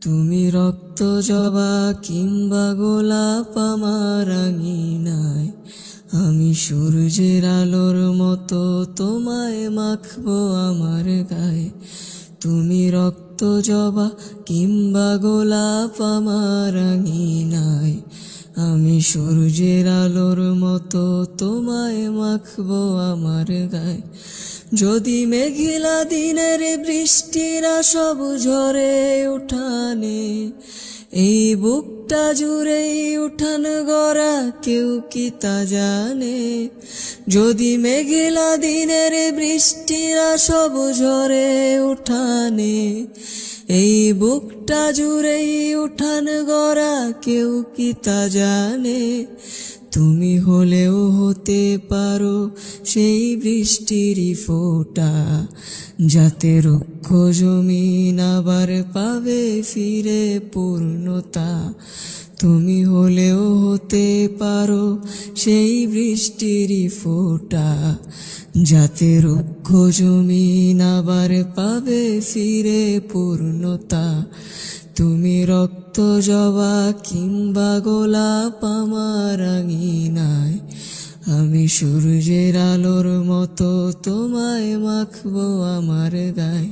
তুমি রক্ত জবা কিংবা গোলাপ আমার আঙিনায়, আমি সূর্যের আলোর মতো তোমায় মাখবো আমার গায়ে। তুমি রক্ত জবা কিংবা গোলাপ আমার আঙিনায়, আমি সূর্যের আলোর মতো তোমায় মাখবো আমার গায়ে। যদি মেঘলা দিনের বৃষ্টিরা সব ঝরে উঠানে, এই বুকটা জুড়েই উঠান গড়া কেউ কি তা জানে। যদি মেঘলা দিনের বৃষ্টিরা সব ঝরে উঠানে, এই বুকটা জুড়েই উঠান গড়া কেউ কি তা জানে। তুমি হলেও হতে পারো সেই বৃষ্টিরই ফোঁটা, যাতে রুক্ষ জমিন আবার পাবে ফিরে পূর্ণতা। তুমি হলেও হতে পারো সেই বৃষ্টিরই ফোঁটা, যাতে রুক্ষ জমিন আবার পাবে ফিরে পূর্ণতা। তুমি রক্ত জবা কিংবা গোলাপ আমার আঙিনায়, আমি সূর্যের আলোর মতো তোমায় মাখবো আমার গায়ে।